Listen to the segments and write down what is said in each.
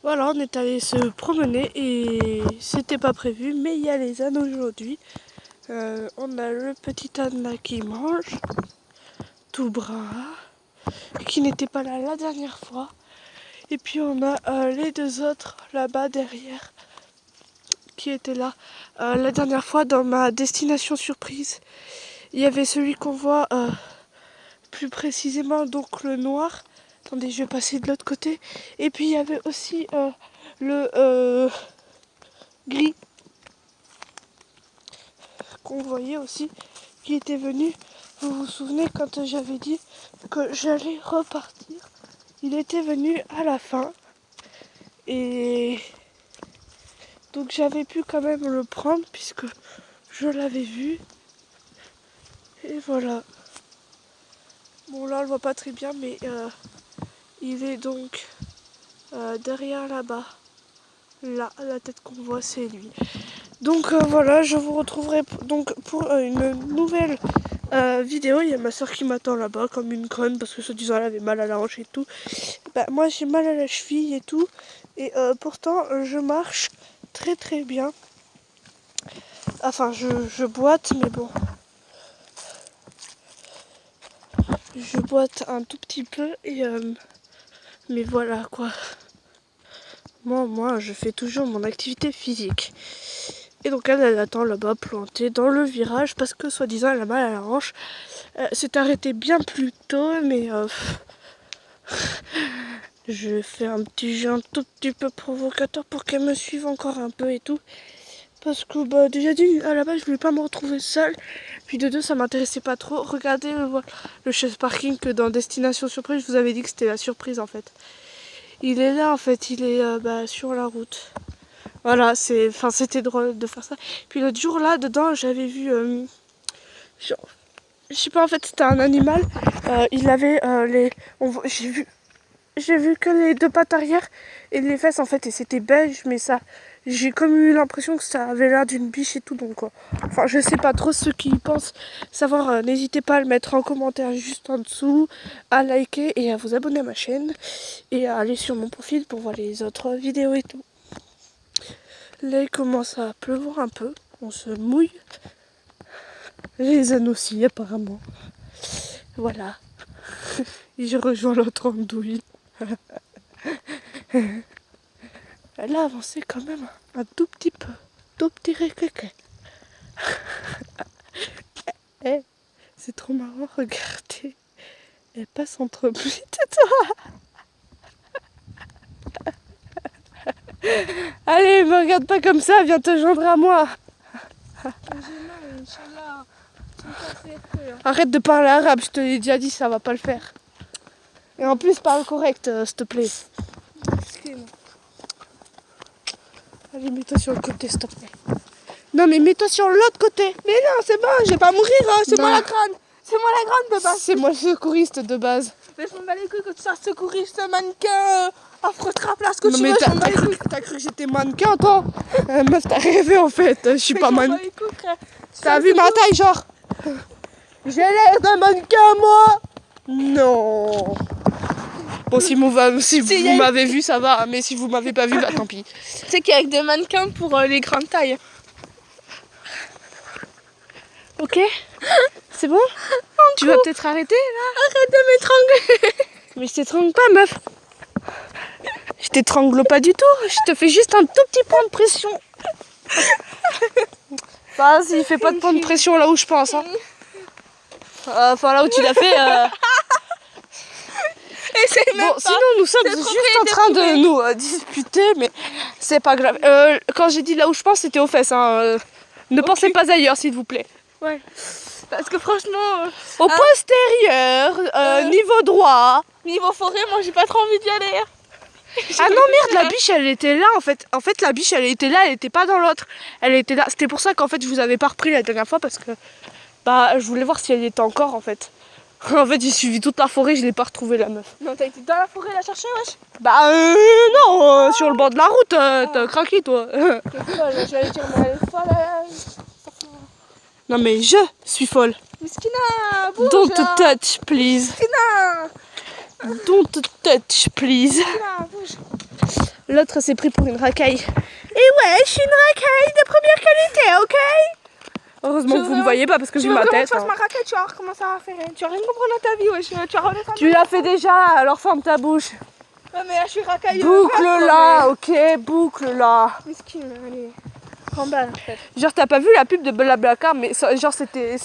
Voilà, on est allé se promener et c'était pas prévu, mais il y a les ânes aujourd'hui. On a le petit âne là qui mange, tout brun, qui n'était pas là la dernière fois. Et puis on a les deux autres là-bas derrière qui étaient là la dernière fois dans ma destination surprise. Il y avait celui qu'on voit plus précisément, donc le noir. Attendez, je vais passer de l'autre côté. Et puis il y avait aussi le gris qu'on voyait aussi, qui était venu. Vous vous souvenez quand j'avais dit que j'allais repartir, il était venu à la fin. Et donc j'avais pu quand même le prendre puisque je l'avais vu. Et voilà. Bon là on le voit pas très bien, mais il est donc derrière là-bas. Là, la tête qu'on voit, c'est lui. Donc voilà, je vous retrouverai donc pour une nouvelle vidéo. Il y a ma soeur qui m'attend là-bas comme une conne parce que soi-disant elle avait mal à la hanche et tout. Bah, moi j'ai mal à la cheville et tout. Et pourtant je marche très très bien. Enfin je boite, mais bon. Je boite un tout petit peu et mais voilà quoi. Moi je fais toujours mon activité physique. Et donc elle attend là-bas plantée dans le virage parce que soi-disant elle a mal à la hanche. C'est arrêté bien plus tôt, mais je fais un petit jeu un tout petit peu provocateur pour qu'elle me suive encore un peu et tout. Parce que bah, déjà dit, à la base je voulais pas me retrouver seule. Puis de deux ça m'intéressait pas trop. Regardez le chaise parking que dans Destination Surprise je vous avais dit que c'était la surprise en fait. Il est là en fait, il est sur la route. Voilà, c'était drôle de faire ça. Puis l'autre jour là dedans j'avais vu je sais pas, en fait c'était un animal. Il avait j'ai vu que les deux pattes arrière et les fesses en fait, et c'était beige, mais ça j'ai comme eu l'impression que ça avait l'air d'une biche et tout, donc quoi. Enfin je sais pas trop, ceux qui pensent savoir, n'hésitez pas à le mettre en commentaire juste en dessous, à liker et à vous abonner à ma chaîne et à aller sur mon profil pour voir les autres vidéos et tout. Là il commence à pleuvoir un peu, on se mouille. Les ânes aussi apparemment. Voilà. Et je rejoins l'autre andouille. Elle a avancé quand même un tout petit peu. Tout petit réquéqué. Eh, c'est trop marrant, regardez. Elle passe entre moi et toi. Allez, me regarde pas comme ça, viens te joindre à moi. Arrête de parler arabe, je te l'ai déjà dit, ça va pas le faire. Et en plus, parle correct, s'il te plaît. Allez, mets-toi sur le côté, s'il te plaît. Non, mais mets-toi sur l'autre côté. Mais non, c'est bon, je vais pas mourir, hein. C'est moi la grande. C'est moi la grande de base. C'est moi le secouriste de base. Mais je m'en bats les couilles que tu sois secouriste, mannequin, affreux trap, là, ce que tu veux, je m'en bats les couilles. T'as cru que j'étais mannequin, toi? Meuf, t'as rêvé, en fait. Je suis pas mannequin. T'as vu ma taille, genre? J'ai l'air d'un mannequin, moi? Non. Bon, si vous m'avez vu, ça va, mais si vous m'avez pas vu, bah tant pis. Tu sais qu'il y a que des mannequins pour les grandes tailles. Ok? C'est bon? Tu vas peut-être arrêter, là? Arrête de m'étrangler. Mais je t'étrangle pas, meuf. Je t'étrangle pas du tout, je te fais juste un tout petit point de pression. Vas-y, fais pas de point de pression là où je pense, hein. Enfin, là où tu l'as fait. Bon, sinon nous sommes juste en train de nous disputer, mais c'est pas grave. Quand j'ai dit là où je pense, c'était aux fesses, hein. Ne pensez pas ailleurs, s'il vous plaît. Ouais. Parce que franchement... au postérieur, niveau droit. Niveau forêt, moi j'ai pas trop envie d'y aller. Ah non merde, la biche elle était là en fait. En fait la biche elle était là, elle était pas dans l'autre. Elle était là. C'était pour ça qu'en fait je vous avais pas repris la dernière fois parce que je voulais voir si elle était encore en fait. En fait j'ai suivi toute la forêt, je l'ai pas retrouvée la meuf. Non, t'as été dans la forêt la chercher, wesh? Non, sur le bord de la route, t'as craqué toi. J'allais dire mais elle est folle. Non mais je suis folle. Miskina, bouge. Don't touch please. Miskina. Don't touch please. Miskina, bouge. L'autre s'est pris pour une racaille. Et ouais, je suis une racaille de première qualité, ok? Heureusement que vous ne me voyez pas parce que j'ai ma tête. Tu vas ma racaille, tu vas voir comment ça va faire. Tu vas rien comprendre à ta vie, wesh. Tu vas remettre. Tu l'as fait déjà, alors ferme ta bouche. Ouais, mais là, je suis racaille. Boucle-la, ok, boucle-la. Mesquine, allez. Remballe, en fait. Genre, t'as pas vu la pub de Blablacar, mais genre, c'était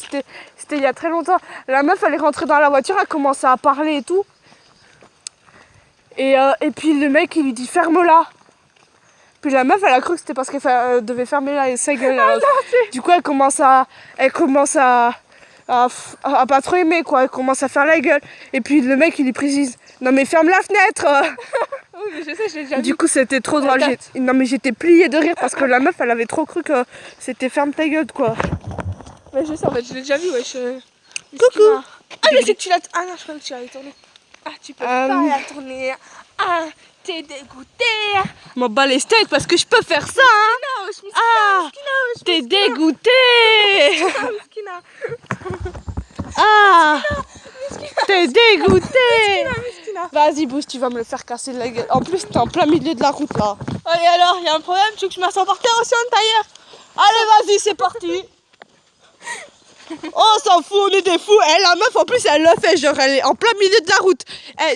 il y a très longtemps. La meuf, elle est rentrée dans la voiture, elle commençait à parler et tout. Et puis le mec, il lui dit ferme-la. Puis la meuf, elle a cru que c'était parce qu'elle devait fermer sa gueule. Du coup, elle commence à pas trop aimer, quoi. Elle commence à faire la gueule. Et puis le mec, il lui précise non, mais ferme la fenêtre. Oui, mais je sais, je l'ai déjà vu. Du coup, c'était trop drôle. Non, mais j'étais pliée de rire parce que la meuf, elle avait trop cru que c'était ferme ta gueule, quoi. Ouais, je sais, en fait, je l'ai déjà vu, wesh. Coucou. Ah, mais c'est que tu l'as. Ah non, je crois que tu l'as tourné. Ah, tu peux pas la tourner. Ah, t'es dégoûté. M'en bats les steaks parce que je peux faire ça, hein. Ah, t'es dégoûté. Miskina. Ah, t'es dégoûté. Miskina. Vas-y, bouge, tu vas me le faire casser la gueule. En plus, t'es en plein milieu de la route, là. Allez, alors, il y a un problème, tu veux que je m'assoie par terre aussi en tailleur? Allez, vas-y, c'est parti. Oh, on s'en fout, on est des fous. La meuf, en plus, elle le fait. Genre, elle est en plein milieu de la route.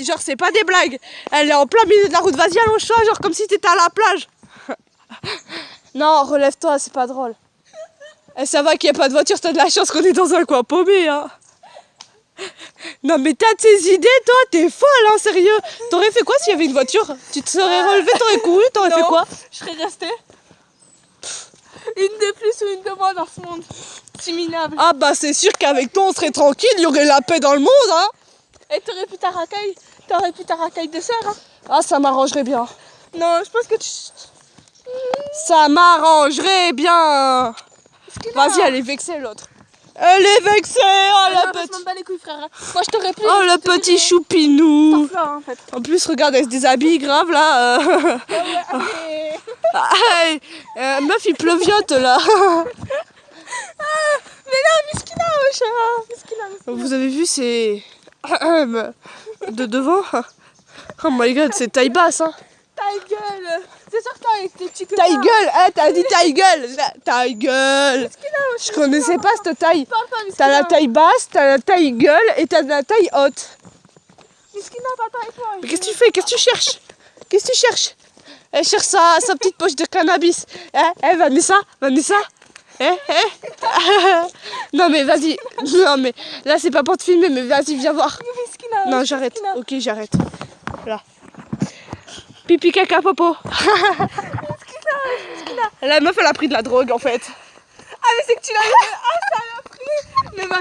Genre, c'est pas des blagues. Elle est en plein milieu de la route. Vas-y, allonge-toi, genre comme si t'étais à la plage. Non, relève-toi, c'est pas drôle. Ça va qu'il n'y a pas de voiture, t'as de la chance qu'on est dans un coin paumé, hein. Non, mais t'as de ces idées, toi, t'es folle, hein, sérieux. T'aurais fait quoi s'il y avait une voiture? Tu te serais relevé, t'aurais couru, t'aurais fait quoi? Je serais restée. Une de plus ou une de moins dans ce monde. C'est minable. Ah bah c'est sûr qu'avec toi on serait tranquille, il y aurait la paix dans le monde, hein. Et t'aurais pu ta racaille de sœur, hein. Ah, ça m'arrangerait bien. Non, je pense que tu... Ça m'arrangerait bien. Vas-y, elle est vexée, l'autre. Elle est vexée, oh la petite. Je m'en bats les couilles, frère. Moi, je t'aurais plu. Oh le petit choupinou. En fait. En plus, regarde, elle se déshabille grave là. Meuf, il pleuviote là. Mais non, Miskina, wesh. Miskina. Vous avez vu, c'est de devant. Oh my god, c'est taille basse, hein. Ta gueule. C'est sûr que t'as avec tes petits copains. Taille gueule, hein, t'as dit taille gueule. Taille gueule. Miskina, wesh. Je connaissais pas cette taille. Parle pas, Miskina. T'as la taille basse, t'as la taille gueule et t'as la taille haute. Miskina, t'attends avec moi. Mais qu'est-ce que tu fais? Qu'est-ce que tu cherches? Qu'est-ce que tu cherches? Elle cherche sa petite poche de cannabis. Vanessa, Vanessa. Non mais vas-y. Non mais là c'est pas pour te filmer, mais vas-y, viens voir. Miskina, Non, j'arrête. Ok, j'arrête. Là. Pipi, caca, popo. La meuf, elle a pris de la drogue en fait. Ah, mais c'est que tu l'as eu. Ah, ça l'a pris. Mais va,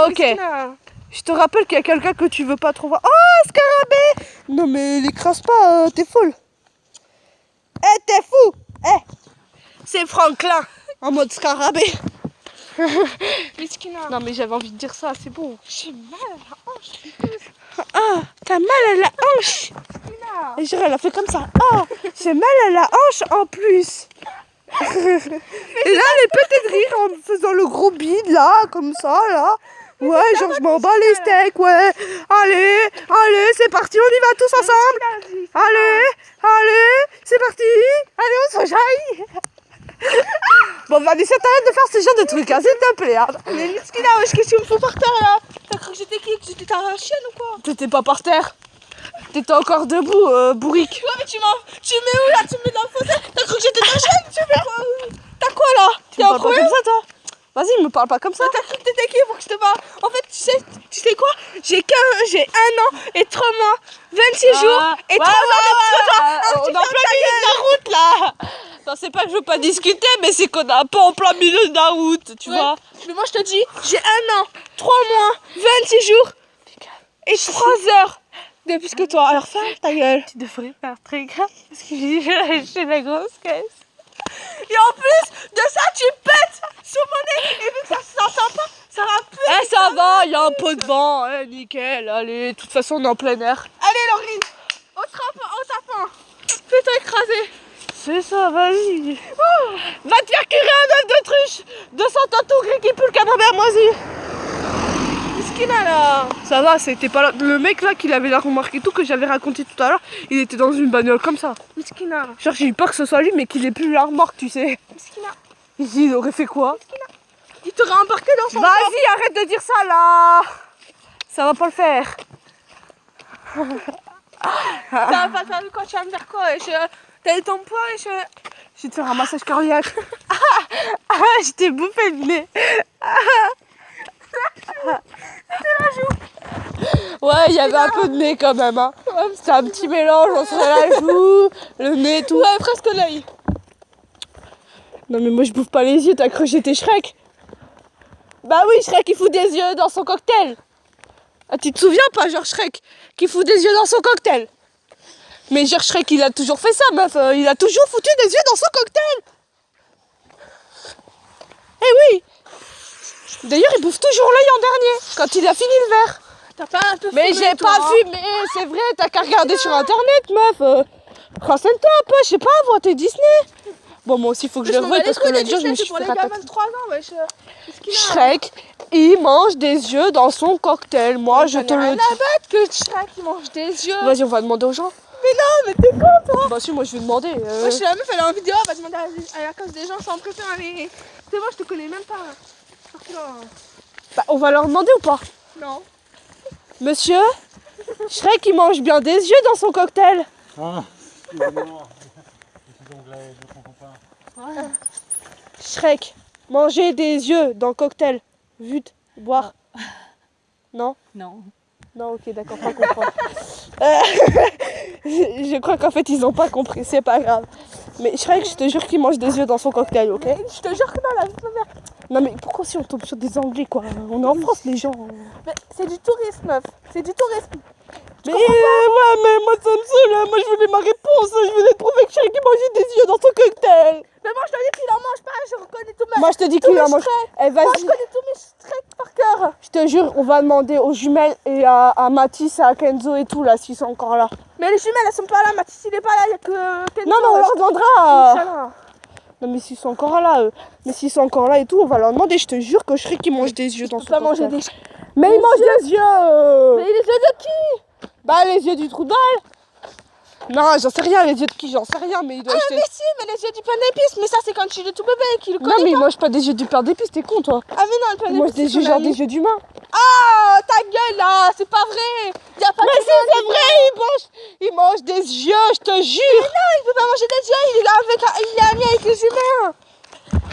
Ok. Miskina. Je te rappelle qu'il y a quelqu'un que tu veux pas trop voir. Oh, scarabée! Non mais l'écrase pas, t'es folle. T'es fou! C'est Franklin en mode scarabée. Miskina. Non mais j'avais envie de dire ça, c'est bon. J'ai mal à la hanche. Ah, t'as mal à la hanche. Miskina. Et genre elle a fait comme ça. Ah, j'ai mal à la hanche en plus. Et là elle est peut-être rire en faisant le gros bide là, comme ça là. Ouais, genre je m'en bats les steaks, ouais. Allez, c'est parti, on y va tous ensemble. Allez, c'est parti. Allez, on s'enjaille. Bon, Vanessa, t'arrêtes de faire ce genre de trucs, hein, s'il te plaît. Hein. Mais Miskina, wesh, qu'est-ce que tu me fous par terre là? T'as cru que j'étais qui? Que j'étais ta chienne ou quoi? T'étais pas par terre. T'étais encore debout, bourrique. Ouais, mais tu mets où là? Tu me mets dans le fossé? T'as cru que j'étais ta chienne? Tu fais quoi? T'as quoi là? Tu me parles pas comme ça, toi? Vas-y, me parle pas comme ça. T'as cru que t'étais qui pour que je te parle? En fait, tu sais quoi? J'ai 1 an et 3 mois, 26 jours et 3 heures de plus que toi. On est en plein milieu de la route là. Non, c'est pas que je veux pas discuter, mais c'est qu'on est pas en plein milieu de la route, tu vois. Mais moi je te dis, j'ai 1 an, 3 mois, 26 jours et 3 heures de plus que toi. Alors ferme ta gueule. Tu devrais faire très grave parce que j'ai la grosse caisse. Et en plus de ça, tu pètes sous mon nez. Et vu que ça s'entend pas, ça va plus. Ça va, il y a un peu de vent, nickel. Allez, de toute façon, on est en plein air. Allez Laurine, au tapin. Fais-toi écraser. C'est ça, vas-y. Va te faire cuire un œuf de truche de 100 degrés qui pue le camembert moisi. Miskina là. Ça va, c'était pas là. Le mec là qui avait la remarque et tout que j'avais raconté tout à l'heure, il était dans une bagnole comme ça. Miskina. Genre j'ai eu peur que ce soit lui mais qu'il ait plus la remorque, tu sais. Miskina. Il aurait fait quoi? Il t'aurait embarqué dans son Vas-y, arrête de dire ça là. Ça va pas le faire. Ça va pas faire quand tu vas me faire quoi? T'as ton poids et je vais te faire un massage cardiaque. Je t'ai bouffé le nez. Ouais, il y avait un peu de nez quand même. Hein. C'était un petit mélange entre la joue, le nez, tout. Ouais, presque l'œil. Non mais moi je bouffe pas les yeux, t'as cru que j'étais Shrek? Bah oui, Shrek il fout des yeux dans son cocktail. Ah, tu te souviens pas, genre Shrek qui fout des yeux dans son cocktail? Mais genre Shrek il a toujours fait ça, meuf. Il a toujours foutu des yeux dans son cocktail. Eh oui. D'ailleurs il bouffe toujours l'œil en dernier, quand il a fini le verre. T'as pas un peu Mais fumé, j'ai toi, pas fumé, c'est vrai, t'as qu'à regarder sur internet, meuf. Renseigne-toi un peu, je sais pas, vois tes Disney. Bon, moi aussi, il faut que je le revoie parce que l'autre jour, je me suis fait rater. 23 ans, wesh. Shrek, il mange des yeux dans son cocktail. Moi, je te le dis. dis. Que Shrek, il mange des yeux. Vas-y, on va demander aux gens. Mais non, mais t'es con, toi. Bah si, moi, je vais demander. Moi, je suis la meuf, elle est en vidéo, elle va demander à la cause des gens sans préparer. C'est moi, je te connais même pas. Bah, on va leur demander ou pas? Non. Monsieur, Shrek, il mange bien des yeux dans son cocktail. Ah, excusez-moi. Je comprends pas. Shrek, manger des yeux dans le cocktail. Vite, boire. Non? Non. Non, ok, d'accord, pas comprendre. Je crois qu'en fait, ils ont pas compris, c'est pas grave. Mais Shrek, je te jure qu'il mange des yeux dans son cocktail, ok? Je te jure que non, la vie de ma mère. Non mais pourquoi si on tombe sur des Anglais, quoi? On est en France, les gens. Mais c'est du tourisme, meuf. C'est du tourisme. Mais ouais, mais moi ça me saoule, hein. Moi je voulais ma réponse, je voulais prouver que Shrek il mangeait des yeux dans son cocktail. Mais moi je te dis qu'il en mange pas, je reconnais tout mes. Moi je te dis tous qu'il mes en mange. Shrek. Eh Moi je vas-y, connais tous mes Shrek par cœur. je te jure, on va demander aux jumelles et à Mathis, à Kenzo et tout là, s'ils sont encore là. Mais les jumelles elles sont pas là, Mathis il est pas là, il y a que Kenzo. Non mais on leur demandera. Inch'Allah. Non mais s'ils sont encore là, mais s'ils sont encore là et tout, on va leur demander, je te jure que Shrek il mange des yeux dans Tu son peux pas manger cocktail. des. Mais il mange des yeux. Mais les yeux de qui? Bah les yeux du trou de balle. Non, j'en sais rien, les yeux de qui, j'en sais rien, mais il doit acheter. Mais si, mais les yeux du pain d'épices, mais ça c'est quand tu es tout bébé qui le connaît. Non mais il mange pas des yeux du pain d'épices, t'es con toi. Ah mais non, le pain Il mange d'épices. des yeux genre des yeux d'humain. Ah, ta gueule là, c'est pas vrai. Y a pas Mais de si c'est vrai, il mange des yeux, je te jure. Non, il peut pas manger des yeux, il est ami avec les humains.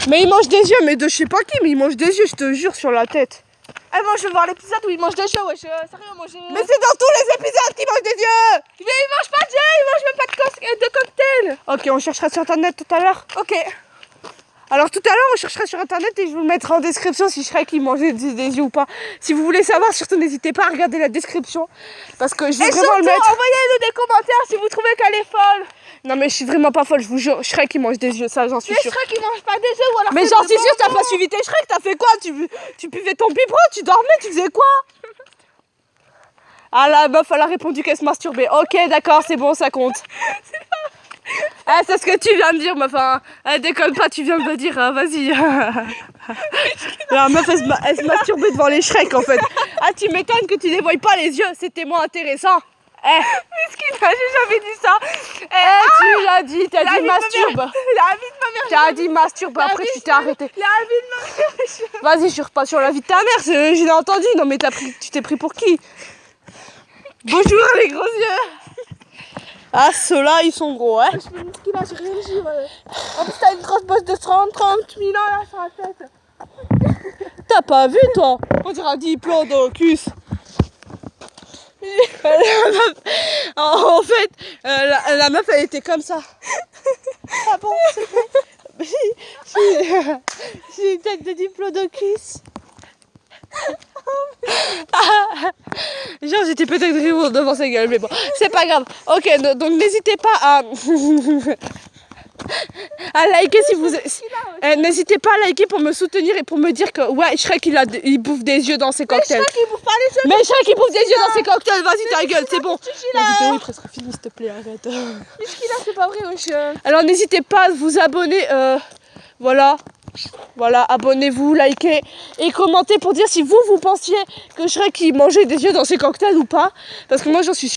Mais il mange des yeux, mais de je sais pas qui, mais il mange des yeux, je te jure, sur la tête. Ah moi je veux voir l'épisode où il mange des yeux, wesh. Sérieux, moi je. Mais c'est dans tous les épisodes qu'il mange des yeux. Mais il mange pas de yeux, il mange même pas de cocktail. Ok, on cherchera sur internet tout à l'heure. Ok. Alors tout à l'heure, on cherchera sur internet et je vous le mettrai en description si Shrek il mangeait des yeux ou pas. Si vous voulez savoir, surtout n'hésitez pas à regarder la description. Parce que je vais Et vraiment surtout, le mettre. envoyez-nous des commentaires si vous trouvez qu'elle est folle. Non mais je suis vraiment pas folle, je vous jure, Shrek il mange des yeux, ça j'en suis Mais sûre. Shrek il mange pas des yeux ou alors. Mais c'est j'en le suis sûre, t'as bonbon. pas suivi tes Shrek, t'as fait quoi? Tu buvais ton biberon, tu dormais, tu faisais quoi? Ah la meuf elle a répondu qu'elle se masturbait. Ok d'accord, c'est bon, ça compte. Ah c'est ce que tu viens de dire meuf, hein. Déconne pas, tu viens de le dire, hein. Vas-y. La meuf elle se masturbait devant les Shrek en fait. Ah tu m'étonnes que tu les voyes pas les yeux, c'était moins intéressant. Miskin, j'ai jamais dit ça. Tu l'as dit, t'as dit masturbe. La vie de ma mère. T'as dit masturbe, après tu t'es arrêté. La vie de ma mère. Vas-y, je repars sur la vie de ta mère, je l'ai entendu. Non mais tu t'es pris pour qui? Bonjour les gros yeux. Ah ceux-là ils sont gros, hein. Je me Miskin, là, j'ai rien dit, ouais. En plus t'as une grosse bosse de 30 000 ans là sur la tête. T'as pas vu toi? On dirait un diplodocus. En fait, la meuf elle était comme ça. Ah bon, c'est vrai. J'ai une tête de diplodocus. Genre j'étais peut-être rire devant sa gueule, mais bon, c'est pas grave. Ok, donc n'hésitez pas à liker si vous... n'hésitez pas à liker pour me soutenir et pour me dire que ouais, Shrek il bouffe des yeux dans ses cocktails. Mais Shrek il bouffe pas les yeux. Mais Shrek il bouffe des yeux dans ses cocktails, vas-y ta gueule, c'est bon. La là. vidéo est presque finie, s'il te plaît, arrête. Miskin, là, c'est pas vrai, wesh. Alors n'hésitez pas à vous abonner, voilà. Voilà, abonnez-vous, likez et commentez pour dire si vous pensiez que Shrek il mangeait des yeux dans ses cocktails ou pas. Parce que moi j'en suis sûre.